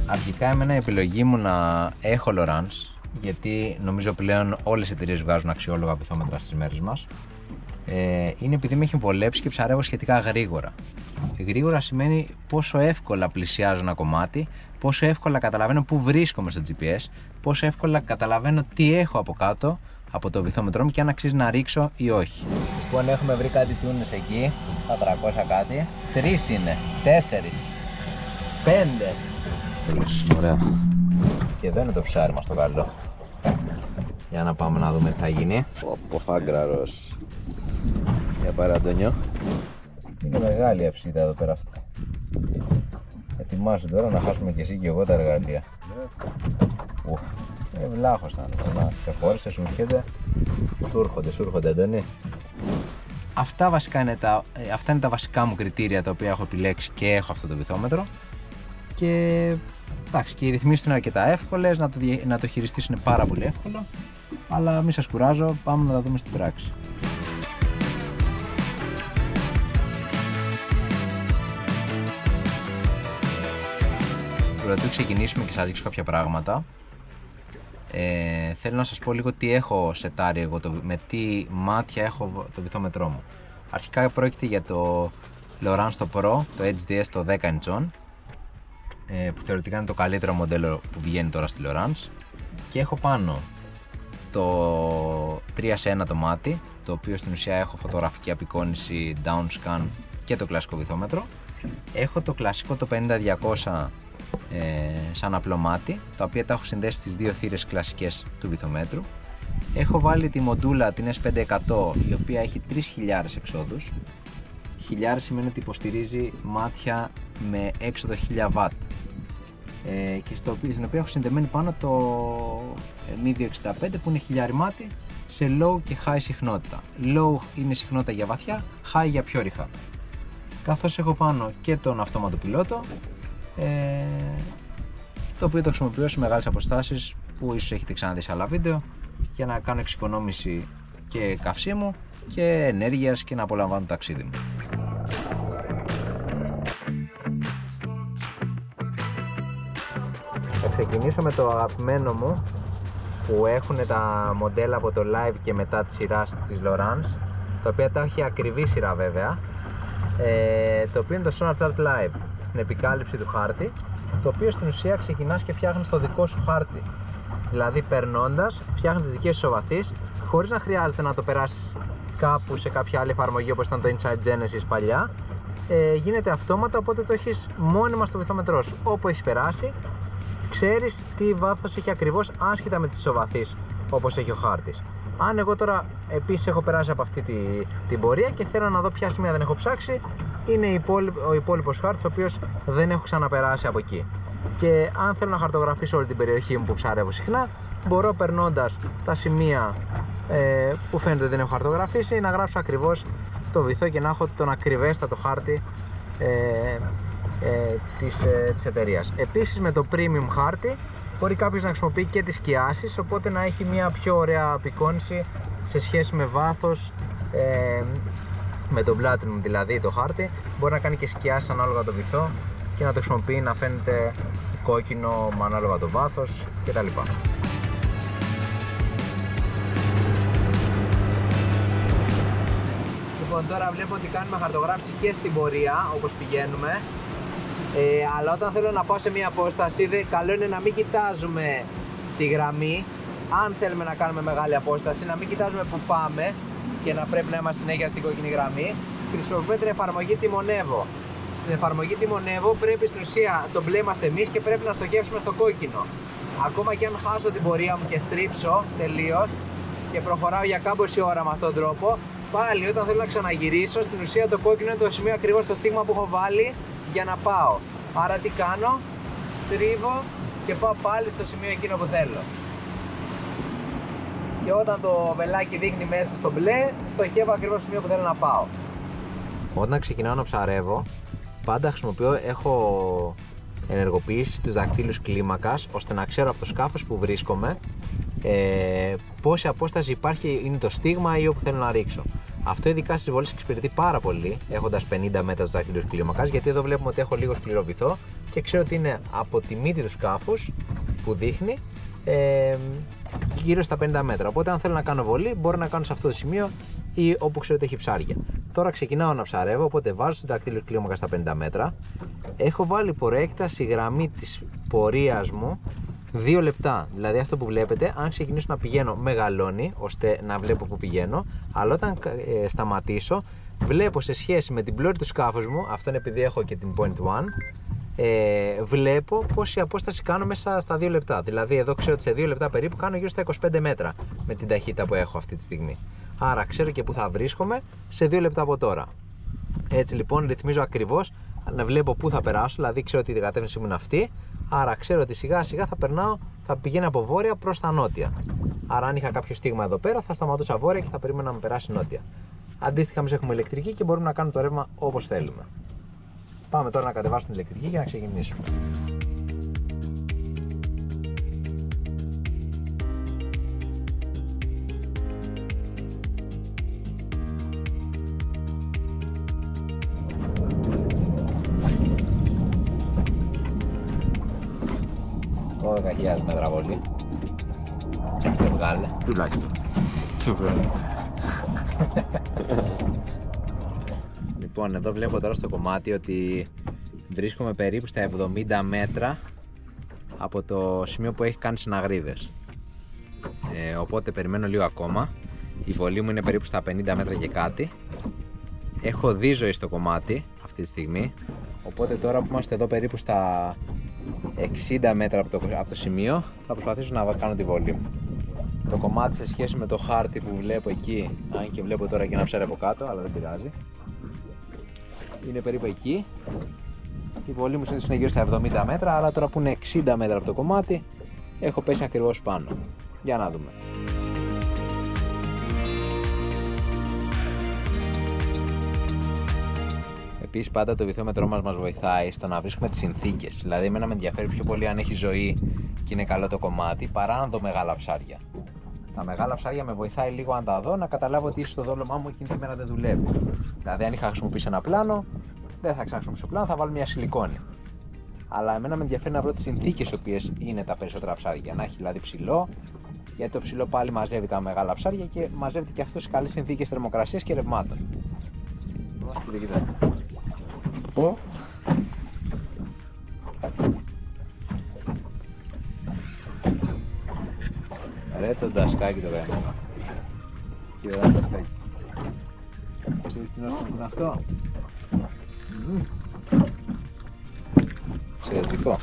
Αρχικά εμένα η επιλογή μου να έχω Lowrance, γιατί νομίζω πλέον όλες οι εταιρείες βγάζουν αξιόλογα βυθόμετρα στις μέρες μας, είναι επειδή με έχει βολέψει και ψαρεύω σχετικά γρήγορα. Γρήγορα σημαίνει πόσο εύκολα πλησιάζω ένα κομμάτι, πόσο εύκολα καταλαβαίνω πού βρίσκομαι στο GPS, πόσο εύκολα καταλαβαίνω τι έχω από κάτω από το βυθόμετρό μου και αν αξίζει να ρίξω ή όχι. Λοιπόν, έχουμε βρει κάτι τούνες εκεί, τα 300 κάτι. 3 είναι, 4, 5. Ωραία. Και εδώ είναι το ψάρι μας το καλό. Για να πάμε να δούμε τι θα γίνει. Πω φάγκραρος. Για πάρε Αντώνιο. Είναι μεγάλη η αψίδα εδώ πέρα αυτή. Ετοιμάσου τώρα να χάσουμε και εσύ και εγώ τα εργαλεία. Βλάχος θα είναι. Να ξεχώρισε, σου έρχεται. Σου έρχονται Αντώνη. Αυτά είναι τα βασικά μου κριτήρια τα οποία έχω επιλέξει και έχω αυτό το βυθόμετρο. Και εντάξει, και οι ρυθμίσεις του είναι αρκετά εύκολες, να το χειριστείς είναι πάρα πολύ εύκολο. Αλλά μη σας κουράζω, πάμε να τα δούμε στην πράξη. Πρωτού ξεκινήσουμε και σας δείξω κάποια πράγματα, θέλω να σας πω λίγο τι έχω σετάρει εγώ, με τι μάτια έχω το βυθόμετρό μου. Αρχικά πρόκειται για το Lowrance το Pro, το HDS το 10 inch, που θεωρητικά είναι το καλύτερο μοντέλο που βγαίνει τώρα στη Lowrance, και έχω πάνω το 3-σε-1 το μάτι, το οποίο στην ουσία έχω φωτογραφική απεικόνιση, down scan και το κλασικό βυθόμετρο. Έχω το κλασικό το 50-200 σαν απλό μάτι, τα οποία τα έχω συνδέσει στις δύο θύρες κλασικές του βυθομέτρου. Έχω βάλει τη μοντούλα την S500, η οποία έχει 3.000 εξόδους. 1000 σημαίνει ότι υποστηρίζει μάτια με έξοδο 1000W, και στην οποία έχω συνδεμένη πάνω το Mi 265 που είναι 1000 μάτι σε low και high συχνότητα. Low είναι συχνότητα για βαθιά, high για πιο ρηχά. Καθώς έχω πάνω και τον αυτόματο πιλότο, το οποίο το χρησιμοποιώ σε μεγάλες αποστάσεις που ίσως έχετε ξαναδεί σε άλλα βίντεο, για να κάνω εξοικονόμηση και καυσίμου και ενέργειας και να απολαμβάνω το ταξίδι μου. Θα ξεκινήσω με το αγαπημένο μου, που έχουν τα μοντέλα από το Live και μετά τη σειρά της Lowrance, τα οποία τα έχει ακριβή σειρά βέβαια, το οποίο είναι το Sonar Chart Live στην επικάλυψη του χάρτη, το οποίο στην ουσία ξεκινάς και φτιάχνεις το δικό σου χάρτη. Δηλαδή περνώντας, φτιάχνεις τις δικές σου βαθείς, χωρίς να χρειάζεται να το περάσεις κάπου σε κάποια άλλη εφαρμογή όπως ήταν το Inside Genesis παλιά. Γίνεται αυτόματα, οπότε το έχεις μόνιμα στο βυθόμετρό σου. Όπου έχεις περάσει, ξέρεις τι βάθος έχει ακριβώς, άσχετα με τις ισοβαθείς όπως έχει ο χάρτης. Αν εγώ τώρα επίσης έχω περάσει από αυτή την πορεία και θέλω να δω ποια σημεία δεν έχω ψάξει, είναι ο υπόλοιπος χάρτης, ο οποίος δεν έχω ξαναπεράσει από εκεί. Και αν θέλω να χαρτογραφήσω όλη την περιοχή μου που ψαρεύω συχνά, μπορώ περνώντας τα σημεία που φαίνεται ότι δεν έχω χαρτογραφήσει, να γράψω ακριβώς το βυθό και να έχω τον ακριβέστατο χάρτη της εταιρείας. Επίσης με το Premium χάρτη μπορεί κάποιος να χρησιμοποιεί και τις σκιάσεις, οπότε να έχει μια πιο ωραία απεικόνιση σε σχέση με βάθος, με το Platinum δηλαδή το χάρτη. Μπορεί να κάνει και σκιάσεις ανάλογα το βυθό και να το χρησιμοποιεί να φαίνεται κόκκινο με ανάλογα το βάθος κτλ. Λοιπόν, τώρα βλέπω ότι κάνουμε χαρτογράφηση και στην πορεία όπως πηγαίνουμε, αλλά όταν θέλω να πάω σε μια απόσταση, καλό είναι να μην κοιτάζουμε τη γραμμή. Αν θέλουμε να κάνουμε μεγάλη απόσταση, να μην κοιτάζουμε που πάμε και να πρέπει να είμαστε συνέχεια στην κόκκινη γραμμή. Χρησιμοποιούμε την εφαρμογή Τιμονεύω. Στην εφαρμογή Τιμονεύω πρέπει στην ουσία το μπλε είμαστε εμείς και πρέπει να στοχεύσουμε στο κόκκινο. Ακόμα και αν χάσω την πορεία μου και στρίψω τελείως και προχωράω για κάμποση ώρα με αυτόν τον τρόπο, πάλι όταν θέλω να ξαναγυρίσω, στην ουσία το κόκκινο είναι το σημείο ακριβώς το στίγμα που έχω βάλει για να πάω. Άρα τι κάνω, στρίβω και πάω πάλι στο σημείο εκείνο που θέλω. Και όταν το βελάκι δείχνει μέσα στο μπλε, στοχεύω ακριβώς στο σημείο που θέλω να πάω. Όταν ξεκινάω να ψαρεύω, πάντα έχω ενεργοποιήσει τους δακτύλους κλίμακας, ώστε να ξέρω από το σκάφος που βρίσκομαι πόση απόσταση υπάρχει, είναι το στίγμα ή όπου θέλω να ρίξω. Αυτό ειδικά στις βόλες εξυπηρετεί πάρα πολύ, έχοντας 50 μέτρα στους δακτύλους κλίμακας, γιατί εδώ βλέπουμε ότι έχω λίγο σκληρό βυθό και ξέρω ότι είναι από τη μύτη του σκάφους που δείχνει γύρω στα 50 μέτρα. Οπότε αν θέλω να κάνω βολή μπορώ να κάνω σε αυτό το σημείο ή όπου ξέρω ότι έχει ψάρια. Τώρα ξεκινάω να ψαρεύω, οπότε βάζω το δακτύλιο κλίμακα στα 50 μέτρα. Έχω βάλει προέκταση γραμμή της πορείας μου 2 λεπτά. Δηλαδή αυτό που βλέπετε, αν ξεκινήσω να πηγαίνω μεγαλώνει ώστε να βλέπω που πηγαίνω, αλλά όταν σταματήσω βλέπω σε σχέση με την πλώρη του σκάφους μου, αυτό είναι επειδή έχω και την point 1, βλέπω πόση απόσταση κάνω μέσα στα 2 λεπτά. Δηλαδή εδώ ξέρω ότι σε 2 λεπτά περίπου κάνω γύρω στα 25 μέτρα με την ταχύτητα που έχω αυτή τη στιγμή. Άρα ξέρω και που θα βρίσκομαι σε 2 λεπτά από τώρα. Έτσι λοιπόν ρυθμίζω ακριβώς να βλέπω πού θα περάσω, δηλαδή ξέρω ότι η κατεύθυνση μου είναι αυτή. Άρα ξέρω ότι σιγά σιγά θα πηγαίνω από βόρεια προς τα νότια. Άρα αν είχα κάποιο στίγμα εδώ πέρα θα σταματούσα βόρεια και θα περίμενα να με περάσει νότια. Αντίστοιχα εμείς έχουμε ηλεκτρική και μπορούμε να κάνουμε το ρεύμα όπως θέλουμε. Πάμε τώρα να κατεβάσουμε την ηλεκτρική για να ξεκινήσουμε. Το 10.000 μέτρα βολή. Και βγάλε. Τουλάχιστον. Λοιπόν, εδώ βλέπω τώρα στο κομμάτι ότι βρίσκομαι περίπου στα 70 μέτρα από το σημείο που έχει κάνει συναγρίδες. Οπότε περιμένω λίγο ακόμα. Η βολή μου είναι περίπου στα 50 μέτρα και κάτι. Έχω δίζοη στο κομμάτι αυτή τη στιγμή. Οπότε τώρα που είμαστε εδώ περίπου στα 60 μέτρα από το σημείο, θα προσπαθήσω να κάνω τη βολή μου. Το κομμάτι σε σχέση με το χάρτη που βλέπω εκεί, αν και βλέπω τώρα και ένα ψάρι από κάτω, αλλά δεν πειράζει, είναι περίπου εκεί. Η βολή μου συνήθως είναι γύρω στα 70 μέτρα, αλλά τώρα που είναι 60 μέτρα από το κομμάτι, έχω πέσει ακριβώς πάνω. Για να δούμε. Επίσης πάντα το βυθόμετρό μας βοηθάει στο να βρίσκουμε τις συνθήκες. Δηλαδή εμένα με ενδιαφέρει πιο πολύ αν έχει ζωή και είναι καλό το κομμάτι, παρά να δω μεγάλα ψάρια. Τα μεγάλα ψάρια με βοηθάει λίγο αν τα δω να καταλάβω ότι ίσως το δόλωμά μου εκείνη τη μέρα δεν δουλεύει. Δηλαδή αν είχα χρησιμοποιήσει ένα πλάνο, δεν θα χρησιμοποιήσω πλάνο, θα βάλω μια σιλικόνη. Αλλά εμένα με ενδιαφέρει να βρω τις συνθήκες οι οποίες είναι τα περισσότερα ψάρια. Να έχει δηλαδή ψηλό, γιατί το ψηλό πάλι μαζεύει τα μεγάλα ψάρια και μαζεύει και αυτό σε καλές συνθήκες θερμοκρασίας και ρευμάτων. Ρε το ντασκάκι το καημένο. Κοίτα το ντασκάκι. Ξέρεις τι νόημα είναι αυτό? Εξαιρετικό.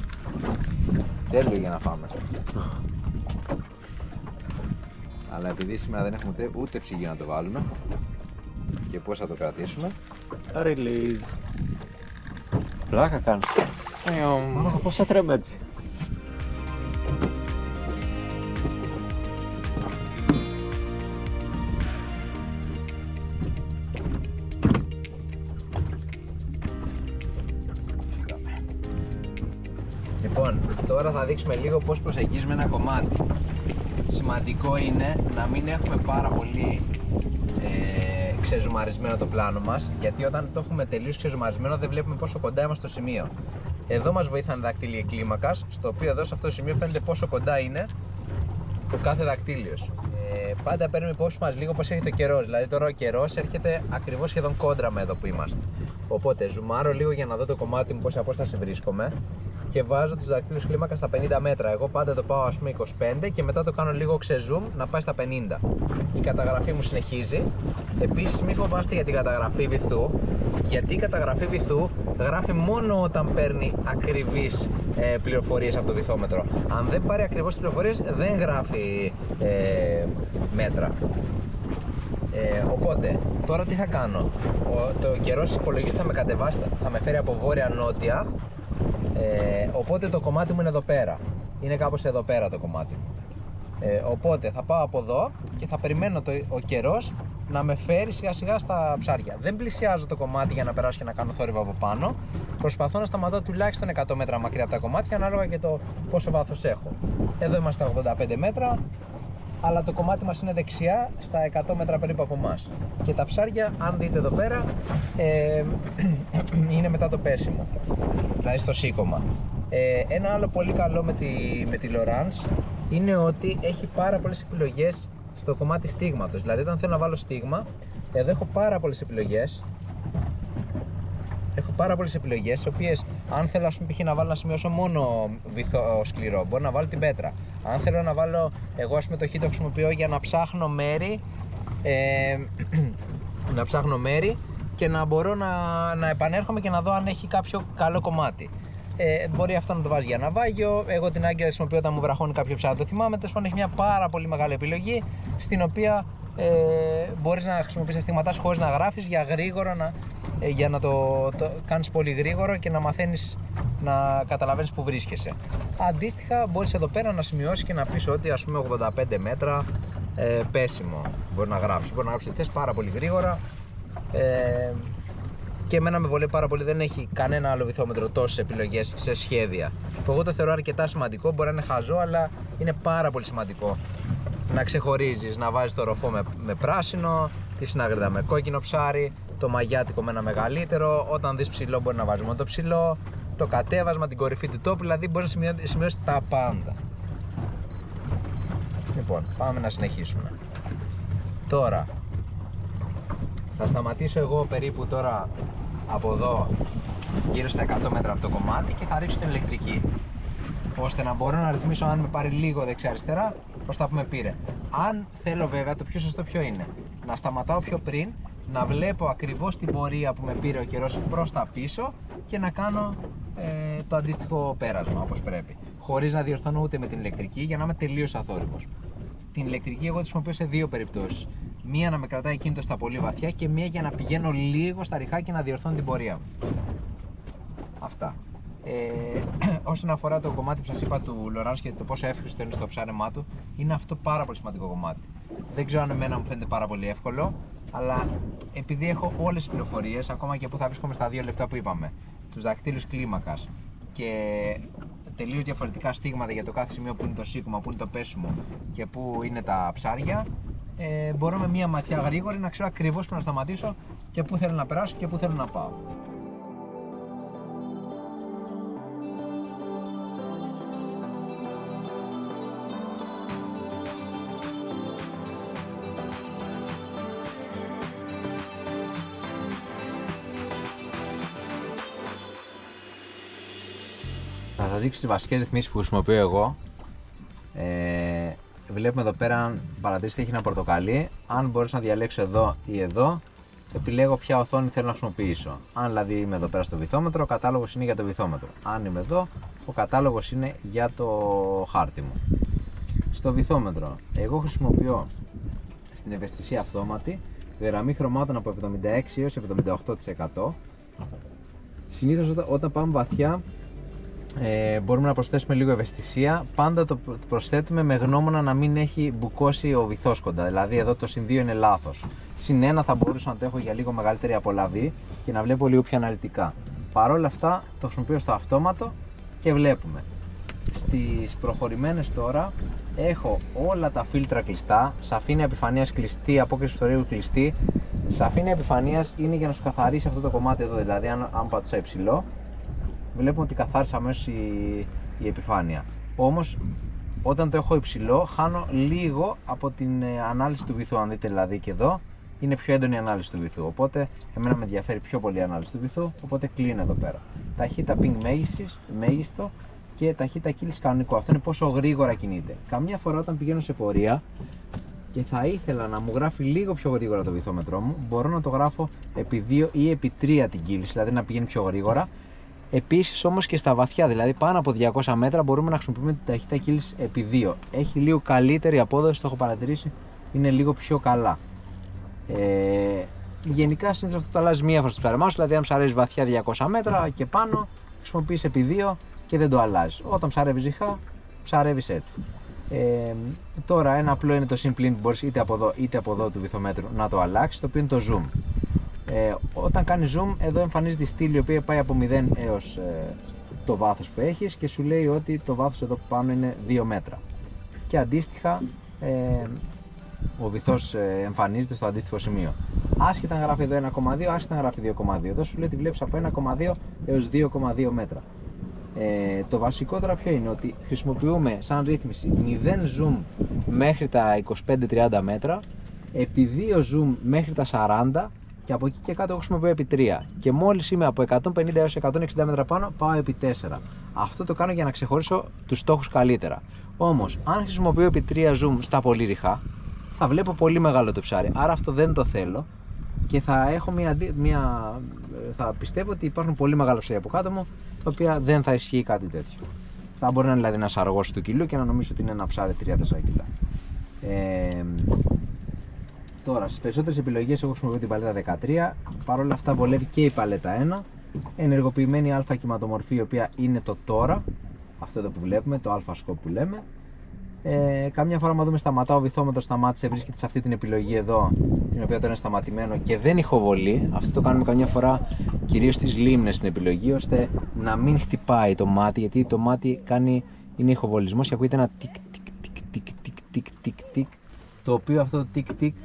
Τέλειο για να φάμε. Αλλά επειδή σήμερα δεν έχουμε ούτε ψυγείο να το βάλουμε και πώς θα το κρατήσουμε. Release. Πλάκα κάνω. Πώς θα τρέμε έτσι. Λοιπόν, τώρα θα δείξουμε λίγο πώς προσεγγίζουμε ένα κομμάτι. Σημαντικό είναι να μην έχουμε πάρα πολύ ξεζουμαρισμένο το πλάνο μας, γιατί όταν το έχουμε τελείως ξεζουμαρισμένο δεν βλέπουμε πόσο κοντά είμαστε στο σημείο. Εδώ μας βοηθάνε δακτύλια κλίμακας, στο οποίο εδώ σε αυτό το σημείο φαίνεται πόσο κοντά είναι το κάθε δακτύλιος. Πάντα παίρνουμε υπόψη μας λίγο πώς έρχεται ο καιρός, δηλαδή τώρα ο καιρός έρχεται ακριβώς σχεδόν κόντρα με εδώ που είμαστε. Οπότε ζουμάρω λίγο για να δω το κομμάτι μου πόση απόσταση βρίσκομαι και βάζω τους δακτύλιους κλίμακα στα 50 μέτρα. Εγώ πάντα το πάω ας πούμε 25 και μετά το κάνω λίγο ξεζουμ να πάει στα 50. Η καταγραφή μου συνεχίζει. Επίσης μην φοβάστε για την καταγραφή βυθού, γιατί η καταγραφή βυθού γράφει μόνο όταν παίρνει ακριβείς πληροφορίες από το βυθόμετρο. Αν δεν πάρει ακριβώς πληροφορίες δεν γράφει μέτρα. Οπότε τώρα τι θα κάνω? Το καιρός υπολογίζει θα με κατεβάσει, θα με φέρει από βόρεια-νότια. Οπότε το κομμάτι μου είναι εδώ πέρα. Είναι κάπως εδώ πέρα το κομμάτι μου. Οπότε θα πάω από εδώ και θα περιμένω ο καιρός να με φέρει σιγά σιγά στα ψάρια. Δεν πλησιάζω το κομμάτι για να περάσω και να κάνω θόρυβο από πάνω. Προσπαθώ να σταματώ τουλάχιστον 100 μέτρα μακριά από τα κομμάτια, ανάλογα και το πόσο βάθος έχω. Εδώ είμαστε στα 85 μέτρα. αλλά το κομμάτι μας είναι δεξιά στα 100 μέτρα περίπου από εμάς. Και τα ψάρια, αν δείτε εδώ πέρα, είναι μετά το πέσιμο, δηλαδή στο σήκωμα. Ένα άλλο πολύ καλό με τη Lowrance είναι ότι έχει πάρα πολλές επιλογές στο κομμάτι στίγματος. Δηλαδή όταν θέλω να βάλω στίγμα, εδώ έχω πάρα πολλές επιλογές. Έχω πάρα πολλές επιλογές, τις οποίες αν θέλω να βάλω να σημειώσω μόνο βυθό σκληρό, μπορώ να βάλω την πέτρα. Αν θέλω να βάλω, εγώ το χ το χρησιμοποιώ για να ψάχνω μέρη, να ψάχνω μέρη και να μπορώ να επανέρχομαι και να δω αν έχει κάποιο καλό κομμάτι. Μπορεί αυτό να το βάζει για ναυάγιο. Εγώ την Άγκυρα χρησιμοποιώ όταν μου βραχώνει κάποιο ψάρι, το θυμάμαι. Τέλος πάντων, έχει μια πάρα πολύ μεγάλη επιλογή, στην οποία μπορείς να χρησιμοποιήσεις τα στίγματά σου χωρίς να γράφεις, για γρήγορα για να το κάνεις πολύ γρήγορο και να μαθαίνεις να καταλαβαίνεις που βρίσκεσαι. Αντίστοιχα, μπορείς εδώ πέρα να σημειώσεις και να πεις ότι ας πούμε 85 μέτρα πέσιμο μπορεί να γράψεις. Μπορεί να γράψεις θες πάρα πολύ γρήγορα. Και εμένα με βολεύει πάρα πολύ, δεν έχει κανένα άλλο βυθόμετρο τόσες επιλογές σε σχέδια. Που εγώ το θεωρώ αρκετά σημαντικό, μπορεί να είναι χαζό, αλλά είναι πάρα πολύ σημαντικό να ξεχωρίζεις, να βάζεις το ροφό με πράσινο, τη συνάγρυδα με κόκκινο ψάρι, το μαγιάτικο με ένα μεγαλύτερο, όταν δεις ψηλό μπορεί να βάζεις μόνο το ψηλό, το κατέβασμα, την κορυφή του τόπου, δηλαδή μπορείς να σημειώσεις τα πάντα. Λοιπόν, πάμε να συνεχίσουμε. Τώρα, θα σταματήσω εγώ περίπου τώρα από εδώ γύρω στα 100 μέτρα από το κομμάτι και θα ρίξω την ηλεκτρική, ώστε να μπορώ να ρυθμίσω αν με πάρει λίγο δεξιά-αριστερά προς τα που με πήρε. Αν θέλω βέβαια, το πιο σωστό ποιο είναι, να σταματάω πιο πριν, να βλέπω ακριβώς την πορεία που με πήρε ο καιρός προς τα πίσω και να κάνω το αντίστοιχο πέρασμα όπως πρέπει, χωρίς να διορθώνω ούτε με την ηλεκτρική, για να είμαι τελείως αθόρυβος. Την ηλεκτρική εγώ τη χρησιμοποιώ σε δύο περιπτώσεις. Μία να με κρατάει κίνητο στα πολύ βαθιά και μία για να πηγαίνω λίγο στα ριχά και να διορθώνω την πορεία μου. Αυτά. Όσον αφορά το κομμάτι που σας είπα του Lowrance και το πόσο εύχριστο είναι στο ψάρεμά του, είναι αυτό πάρα πολύ σημαντικό κομμάτι. Δεν ξέρω αν εμένα μου φαίνεται πάρα πολύ εύκολο, αλλά επειδή έχω όλες τις πληροφορίες, ακόμα και που θα βρίσκομαι στα 2 λεπτά που είπαμε, τους δακτύλους κλίμακας και τελείως διαφορετικά στίγματα για το κάθε σημείο που είναι το σήκωμα, που είναι το πέσιμο και που είναι τα ψάρια, μπορώ με μία ματιά γρήγορη να ξέρω ακριβώς που να σταματήσω και πού θέλω να περάσω και πού θέλω να πάω. Θα σας δείξω τις βασικές ρυθμίσεις που χρησιμοποιώ εγώ. Βλέπουμε εδώ πέρα, αν παρατηρήσετε, έχει ένα πορτοκαλί. Αν μπορέσω να διαλέξω εδώ ή εδώ, επιλέγω ποια οθόνη θέλω να χρησιμοποιήσω. Αν δηλαδή είμαι εδώ πέρα στο βυθόμετρο, ο κατάλογος είναι για το βυθόμετρο. Αν είμαι εδώ, ο κατάλογος είναι για το χάρτη μου. Στο βυθόμετρο, εγώ χρησιμοποιώ στην ευαισθησία αυτόματη γραμμή χρωμάτων από 76 έως 78%. Συνήθως όταν πάμε βαθιά, μπορούμε να προσθέσουμε λίγο ευαισθησία. Πάντα το προσθέτουμε με γνώμονα να μην έχει μπουκώσει ο βυθός κοντά. Δηλαδή εδώ το συν 2 είναι λάθος. Συν 1 θα μπορούσα να το έχω για λίγο μεγαλύτερη απολαβή και να βλέπω λίγο πιο αναλυτικά. Παρ' όλα αυτά το χρησιμοποιώ στο αυτόματο και βλέπουμε. Στις προχωρημένες τώρα έχω όλα τα φίλτρα κλειστά. Σαφήνεια επιφανείας κλειστή, απόκριση φθορείου κλειστή. Σαφήνεια επιφανείας είναι για να σου καθαρίσει αυτό το κομμάτι εδώ. Δηλαδή αν πατούσα υψηλό, βλέπουμε ότι καθάρισε αμέσως η επιφάνεια. Όμως όταν το έχω υψηλό, χάνω λίγο από την ανάλυση του βυθού. Αν δείτε δηλαδή και εδώ, είναι πιο έντονη η ανάλυση του βυθού. Οπότε εμένα με ενδιαφέρει πιο πολύ η ανάλυση του βυθού, οπότε κλείνω εδώ πέρα. Ταχύτητα ping μέγιστο και ταχύτητα κύληση κανονικό. Αυτό είναι πόσο γρήγορα κινείται. Καμιά φορά όταν πηγαίνω σε πορεία και θα ήθελα να μου γράφει λίγο πιο γρήγορα το βυθόμετρό μου, μπορώ να το γράφω επί 2 ή επί 3 την κύληση, δηλαδή να πηγαίνει πιο γρήγορα. Επίσης όμως και στα βαθιά, δηλαδή πάνω από 200 μέτρα, μπορούμε να χρησιμοποιούμε την ταχύτητα κύλησης επί 2. Έχει λίγο καλύτερη απόδοση, το έχω παρατηρήσει, είναι λίγο πιο καλά. Γενικά συνήθως αυτό το αλλάζει μία φορά στο ψάρεμά σου, δηλαδή αν ψαρεύεις βαθιά 200 μέτρα και πάνω, χρησιμοποιείς επί 2 και δεν το αλλάζεις. Όταν ψαρεύεις ριχά, ψαρεύεις έτσι. Τώρα ένα απλό είναι το συν-πλήν που μπορείς είτε από εδώ του βυθομέτρου να το αλλάξεις, το οποίο είναι το zoom. Όταν κάνει zoom, εδώ εμφανίζεται η στήλη η οποία πάει από 0 έως το βάθος που έχεις και σου λέει ότι το βάθος εδώ πάνω είναι 2 μέτρα. Και αντίστοιχα ο βυθός εμφανίζεται στο αντίστοιχο σημείο. Άσχετα αν γράφει εδώ 1,2, άσχετα αν γράφει 2,2. Εδώ σου λέει ότι βλέπεις από 1,2 έως 2,2 μέτρα. Το βασικό τώρα ποιο είναι, ότι χρησιμοποιούμε σαν ρύθμιση 0 zoom μέχρι τα 25-30 μέτρα, επί 2 zoom μέχρι τα 40 και από εκεί και κάτω εγώ χρησιμοποιώ επί 3. Και μόλις είμαι από 150 έως 160 μέτρα πάνω, πάω επί 4. Αυτό το κάνω για να ξεχωρίσω τους στόχους καλύτερα. Όμως, αν χρησιμοποιώ επί 3 zoom στα πολύ ρηχά, θα βλέπω πολύ μεγάλο το ψάρι. Άρα αυτό δεν το θέλω και θα έχω θα πιστεύω ότι υπάρχουν πολύ μεγάλα ψάρια από κάτω μου, τα οποία δεν θα ισχύει κάτι τέτοιο. Θα μπορεί να είναι δηλαδή ένας αργός του κιλού και να νομίζω ότι είναι ένα ψάρι 3-4 κιλά. Τώρα, στις περισσότερες επιλογές εγώ χρησιμοποιώ την παλέτα 13. Παρ' όλα αυτά βολεύει και η παλέτα 1. Ενεργοποιημένη α κυματομορφή, η οποία είναι το τώρα. Αυτό εδώ που βλέπουμε, το α σκοπ που λέμε. Καμιά φορά, μα δούμε, σταματάω, ο βυθόμετρος σταμάτησε, βρίσκεται σε αυτή την επιλογή εδώ, την οποία τώρα είναι σταματημένο και δεν ηχοβολεί. Αυτό το κάνουμε καμιά φορά κυρίως στις λίμνες στην επιλογή, ώστε να μην χτυπάει το μάτι, γιατί το μάτι είναι ηχοβολισμός και ακούγεται ένα τικ τικ τικ τικ τικ τικ τικ, το οποίο αυτό το τικ τικ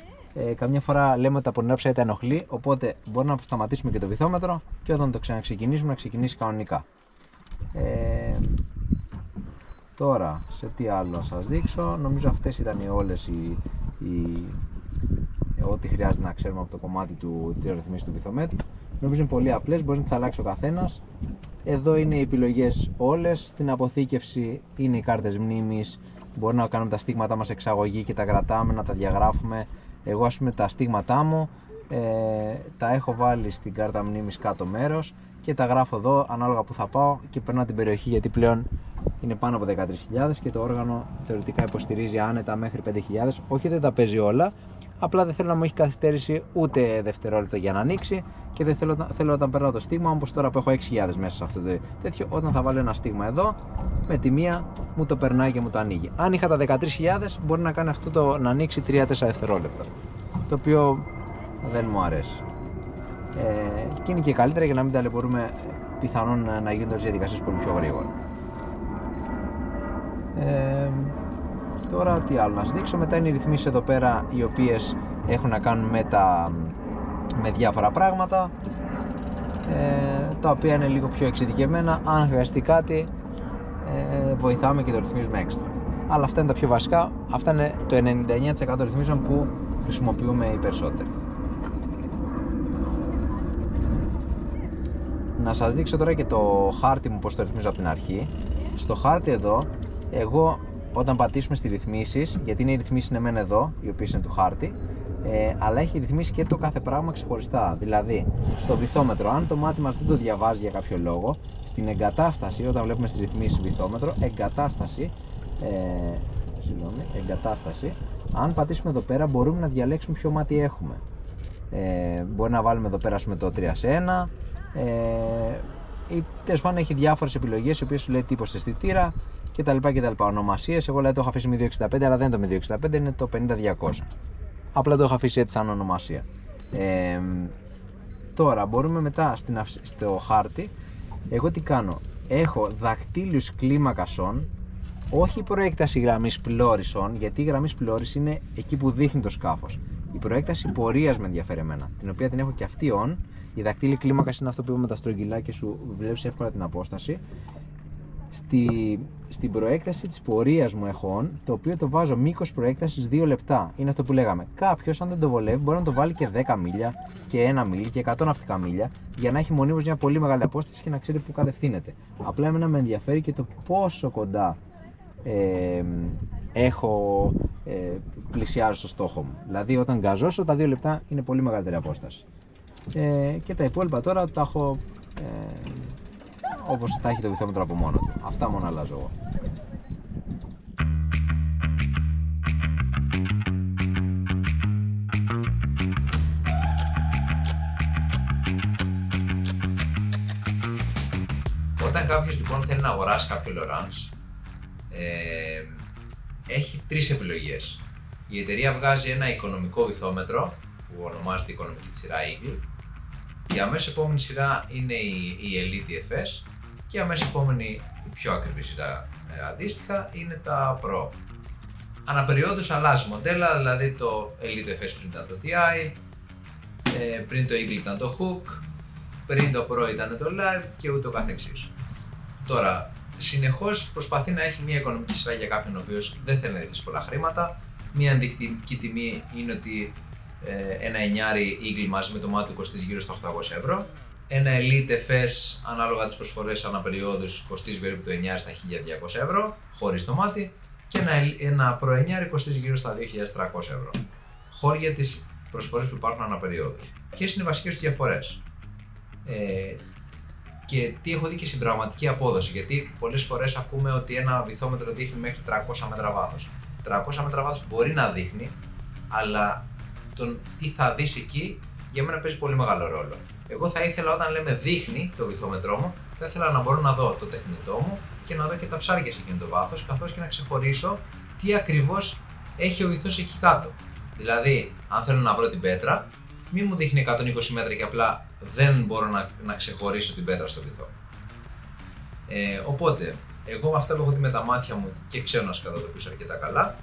καμιά φορά λέμε ότι τα πονηρά ψάρια τα ενοχλεί, οπότε μπορεί να σταματήσουμε και το βυθόμετρο και όταν το ξαναξεκινήσουμε να ξεκινήσει κανονικά. Τώρα, σε τι άλλο να σας δείξω, νομίζω αυτές ήταν όλες ό,τι χρειάζεται να ξέρουμε από το κομμάτι της ρυθμίσης του βυθομέτρου. Νομίζω είναι πολύ απλές, μπορεί να τις αλλάξει ο καθένας. Εδώ είναι οι επιλογές όλες, στην αποθήκευση είναι οι κάρτες μνήμης, μπορεί να κάνουμε τα στίγματά μας εξαγωγή και τα κρατάμε, να τα διαγράφουμε. Εγώ ας πούμε τα στίγματά μου τα έχω βάλει στην κάρτα μνήμης κάτω μέρος και τα γράφω εδώ ανάλογα που θα πάω και περνάω την περιοχή, γιατί πλέον είναι πάνω από 13.000 και το όργανο θεωρητικά υποστηρίζει άνετα μέχρι 5.000. Όχι, δεν τα παίζει όλα, απλά δεν θέλω να μου έχει καθυστέρηση ούτε δευτερόλεπτο για να ανοίξει και δεν θέλω όταν περνάω το στίγμα, όπως τώρα που έχω 6.000 μέσα σε αυτό το τέτοιο, όταν θα βάλω ένα στίγμα εδώ, με τη μία μου το περνάει και μου το ανοίγει. Αν είχα τα 13.000 μπορεί να κάνει αυτό να ανοίξει 3-4 δευτερόλεπτα, το οποίο δεν μου αρέσει. Και είναι και καλύτερα για να μην ταλαιπωρούμε, πιθανόν να γίνονται τις διαδικασίες πολύ πιο γρήγορα. Τώρα τι άλλο να σας δείξω, μετά είναι οι ρυθμίσεις εδώ πέρα, οι οποίες έχουν να κάνουν με διάφορα πράγματα, τα οποία είναι λίγο πιο εξειδικευμένα. Αν χρειαστεί κάτι βοηθάμε και το ρυθμίζουμε έξτρα, αλλά αυτά είναι τα πιο βασικά. Αυτά είναι το 99% ρυθμίσεων που χρησιμοποιούμε οι περισσότεροι. Να σας δείξω τώρα και το χάρτη μου, πώς το ρυθμίζω από την αρχή. Στο χάρτη εδώ, εγώ όταν πατήσουμε στις ρυθμίσεις, γιατί οι ρυθμίσεις είναι μεν εδώ, οι οποίες είναι του χάρτη, αλλά έχει ρυθμίσει και το κάθε πράγμα ξεχωριστά. Δηλαδή, στο βυθόμετρο, αν το μάτι μας δεν το διαβάζει για κάποιο λόγο, στην εγκατάσταση, όταν βλέπουμε στις ρυθμίσεις βυθόμετρο, εγκατάσταση, αν πατήσουμε εδώ πέρα, μπορούμε να διαλέξουμε ποιο μάτι έχουμε. Μπορεί να βάλουμε εδώ πέρα το 3 σε 1, ή τέλος πάντων έχει διάφορες επιλογές, οι οποίες σου λέει τύπος αισθητήρα κτλ. Ονομασίες, εγώ λέει το έχω αφήσει με 265, αλλά δεν είναι το 265, είναι το 50-200. Απλά το έχω αφήσει έτσι σαν ονομασία. Τώρα μπορούμε μετά στο χάρτη, εγώ τι κάνω, έχω δακτύλιους κλίμακασον, όχι προέκταση γραμμής πλώρησον, γιατί η γραμμή πλώρηση είναι εκεί που δείχνει το σκάφος. Η προέκταση πορείας με ενδιαφέρει εμένα, την οποία την έχω και αυτή on. Η δακτύλη κλίμακας είναι αυτό που είπαμε με τα στρογγυλάκια, σου βλέπεις εύκολα την απόσταση. Στην προέκταση της πορείας μου έχω on, το οποίο το βάζω μήκος προέκτασης 2 λεπτά. Είναι αυτό που λέγαμε. Κάποιος, αν δεν το βολεύει, μπορεί να το βάλει και 10 μίλια και 1 μίλι και 100 ναυτικά μίλια, για να έχει μονίμως μια πολύ μεγάλη απόσταση και να ξέρει που κατευθύνεται. Απλά εμένα με ενδιαφέρει και το πόσο κοντά πλησιάζω στο στόχο μου. Δηλαδή, όταν γκαζώσω, τα 2 λεπτά είναι πολύ μεγαλύτερη απόσταση. Και τα υπόλοιπα τώρα τα έχω όπως τα έχει το βυθόμετρο από μόνο του. Αυτά μόνο αλλάζω εγώ. Όταν κάποιος λοιπόν θέλει να αγοράσει κάποιο Lowrance, έχει 3 επιλογές. Η εταιρεία βγάζει ένα οικονομικό βυθόμετρο που ονομάζεται οικονομική της σειρά Eagle. Η αμέσως επόμενη σειρά είναι η Elite DFS και η αμέσως επόμενη, η πιο ακριβή σειρά αντίστοιχα, είναι τα Pro. Αναπεριόδους αλλάζει μοντέλα, δηλαδή το Elite FS πριν ήταν το TI, πριν το Eagle ήταν το Hook, πριν το Pro ήταν το Live και ούτω καθεξής. Τώρα, συνεχώς προσπαθεί να έχει μια οικονομική σειρά για κάποιον ο οποίος δεν θέλει να διαθέσει πολλά χρήματα. Μια ενδεικτική τιμή είναι ότι ένα 9 Eagle μαζί με το μάτι κοστίζει γύρω στα 800 ευρώ. Ένα Elite FS ανάλογα τις προσφορές αναπεριόδους κοστίζει περίπου το 9 στα 1200 ευρώ χωρίς το μάτι και ένα Pro 9 κοστίζει γύρω στα 2300 ευρώ. Χώρια τις προσφορές που υπάρχουν αναπεριόδους. Ποιες είναι οι βασικές τους διαφορές και τι έχω δει και στην πραγματική απόδοση, γιατί πολλές φορές ακούμε ότι ένα βυθόμετρο δείχνει μέχρι 300 μέτρα βάθος. 300 μέτρα βάθος μπορεί να δείχνει, αλλά τον τι θα δεις εκεί για μένα παίζει πολύ μεγάλο ρόλο. Εγώ θα ήθελα όταν λέμε δείχνει το βυθόμετρό μου, θα ήθελα να μπορώ να δω το τεχνητό μου και να δω και τα ψάρια σε εκείνο το βάθος, καθώς και να ξεχωρίσω τι ακριβώς έχει ο βυθός εκεί κάτω. Δηλαδή, αν θέλω να βρω την πέτρα, μην μου δείχνει 120 μέτρα και απλά δεν μπορώ να ξεχωρίσω την πέτρα στο βυθό. Οπότε, εγώ με αυτά που έχω δει με τα μάτια μου και ξέρω να σκατατοπίσω αρκετά καλά,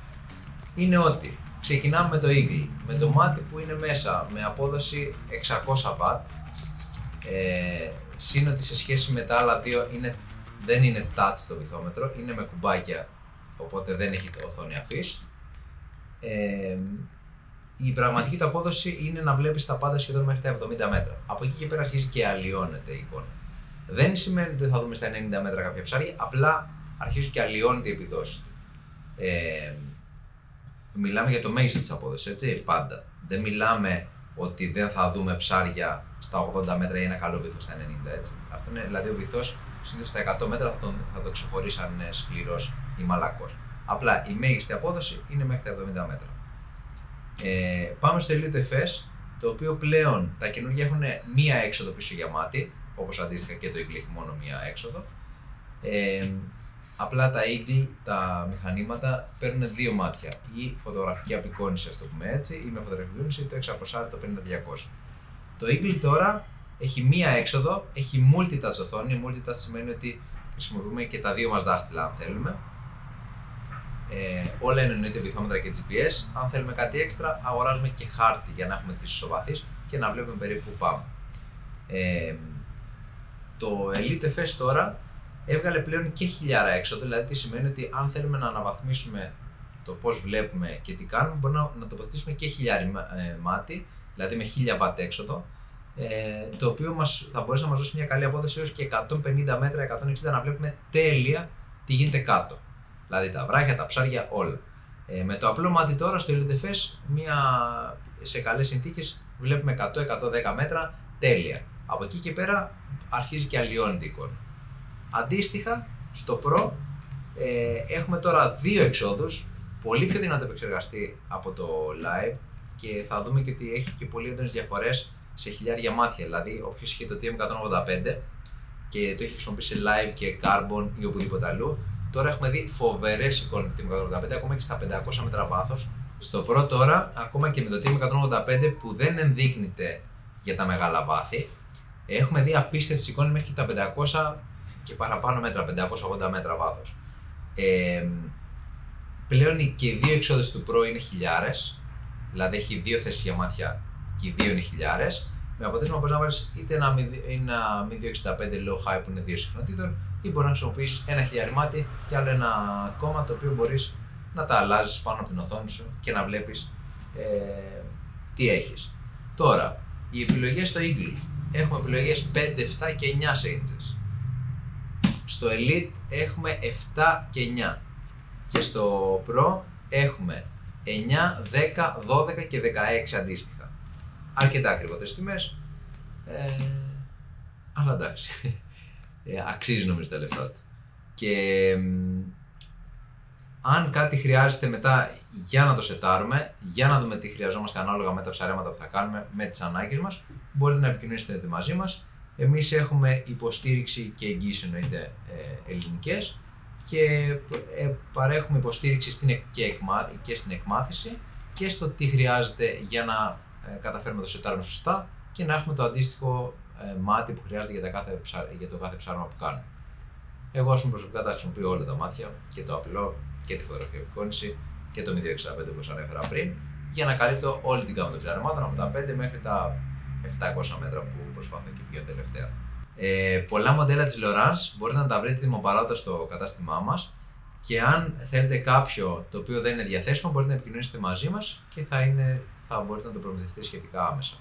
είναι ότι ξεκινάμε με το Eagle, με το μάτι που είναι μέσα με απόδοση 600 W, συν ότι σε σχέση με τα άλλα δύο δεν είναι touch το βυθόμετρο, είναι με κουμπάκια, οπότε δεν έχει το οθόνη αφής. Η πραγματική του απόδοση είναι να βλέπεις τα πάντα σχεδόν μέχρι τα 70 μέτρα. Από εκεί και πέρα αρχίζει και αλλοιώνεται η εικόνα. Δεν σημαίνει ότι θα δούμε στα 90 μέτρα κάποια ψάρια, απλά αρχίζει και αλλοιώνεται η επιδόση του. Μιλάμε για το μέγιστο της απόδοσης, έτσι, πάντα. Δεν μιλάμε ότι δεν θα δούμε ψάρια στα 80 μέτρα ή ένα καλό βυθό στα 90, έτσι. Αυτό είναι, δηλαδή ο βυθός συνήθως στα 100 μέτρα θα το ξεχωρίσει αν είναι σκληρός ή μαλακός. Απλά η μέγιστη απόδοση είναι μέχρι τα 70 μέτρα. Πάμε στο Elite FS, το οποίο πλέον τα καινούργια έχουν μία έξοδο πίσω για μάτι, όπως αντίστοιχα και το Eagle έχει μόνο μία έξοδο. Απλά τα Eagle, τα μηχανήματα, παίρνουν δύο μάτια, η φωτογραφική απεικόνηση, ας το πούμε έτσι, ή με φωτογραφική απεικόνηση το 600 το 50-200. Το Eagle τώρα έχει μία έξοδο, έχει multitouch οθόνη. Multitouch σημαίνει ότι χρησιμοποιούμε και τα δύο μας δάχτυλα αν θέλουμε. Όλα είναι εννοείται βυθόμετρα και GPS. Αν θέλουμε κάτι έξτρα, αγοράζουμε και χάρτη για να έχουμε τις ισοβαθείς και να βλέπουμε περίπου που πάμε. Το Elite FS τώρα έβγαλε πλέον και 1000 έξοδο, δηλαδή τι σημαίνει ότι αν θέλουμε να αναβαθμίσουμε το πώς βλέπουμε και τι κάνουμε, μπορούμε να τοποθετήσουμε και 1000 μάτι, δηλαδή με 1000 W έξοδο, το οποίο θα μπορέσει να μας δώσει μια καλή απόδοση έως και 150 μέτρα, 160 να βλέπουμε τέλεια τι γίνεται κάτω. Δηλαδή τα βράχια, τα ψάρια, όλα. Με το απλό μάτι τώρα στο Elite FS, σε καλές συνθήκες βλέπουμε 100-110 μέτρα τέλεια. Από εκεί και πέρα αρχίζει και αλλοιώνεται η εικόνα. Αντίστοιχα, στο Pro έχουμε τώρα δύο εξόδους, πολύ πιο δυνατό επεξεργαστή από το Live και θα δούμε και ότι έχει και πολύ έντονες διαφορές σε χιλιάρια μάτια. Δηλαδή, όποιος είχε το TM185 και το έχει χρησιμοποιήσει Live και Carbon ή οπουδήποτε αλλού, τώρα έχουμε δει φοβερές εικόνες με το TM185, ακόμα και στα 500 μέτρα βάθος. Στο Pro τώρα, ακόμα και με το TM185 που δεν ενδείκνυται για τα μεγάλα βάθη, έχουμε δει απίστευτες εικόνες μέχρι και τα 500 και παραπάνω μέτρα, 580 μέτρα βάθος. Πλέον και οι δύο εξόδες του Pro είναι χιλιάρες, δηλαδή έχει δύο θέσεις για μάτια και οι δύο είναι χιλιάρες. Με αποτέλεσμα μπορείς να βάλεις είτε ένα 265 low high που είναι δύο συχνοτήτων, ή μπορεί να χρησιμοποιήσεις ένα χιλιάρι μάτι και άλλο ένα κόμμα το οποίο μπορείς να τα αλλάζεις πάνω από την οθόνη σου και να βλέπεις τι έχεις. Τώρα, οι επιλογές στο Eagle. Έχουμε επιλογές 5, 7 και 9 inches. Στο Elite έχουμε 7 και 9. Και στο Pro έχουμε 9, 10, 12 και 16 αντίστοιχα. Αρκετά ακριβότερες τιμές, αλλά εντάξει, αξίζει νομίζω τα λεφτά του. Και αν κάτι χρειάζεται μετά για να το σετάρουμε, για να δούμε τι χρειαζόμαστε ανάλογα με τα ψαρέματα που θα κάνουμε, με τις ανάγκες μας, μπορείτε να επικοινωνήσετε μαζί μας. Εμείς έχουμε υποστήριξη και εγγύηση εννοείται ελληνικές και παρέχουμε υποστήριξη και στην εκμάθηση και στο τι χρειάζεται για να καταφέρουμε να το σετάρουμε σωστά και να έχουμε το αντίστοιχο μάτι που χρειάζεται για το κάθε ψάρεμα που κάνουμε. Εγώ, ας πούμε, προσωπικά τα χρησιμοποιώ όλα τα μάτια, και το απλό και τη φωτογραφική απεικόνηση και το Mi 265 όπως ανέφερα πριν, για να καλύπτω όλη την γάμμα των ψαρεμάτων από τα 5 μέχρι τα 700 μέτρα που προσπαθώ και πιο τελευταία. Πολλά μοντέλα της Lowrance μπορείτε να τα βρείτε τιμοπαράγοντα στο κατάστημά μας και αν θέλετε κάποιο το οποίο δεν είναι διαθέσιμο μπορείτε να επικοινωνήσετε μαζί μας και θα μπορείτε να το προμηθευτείτε σχετικά άμεσα.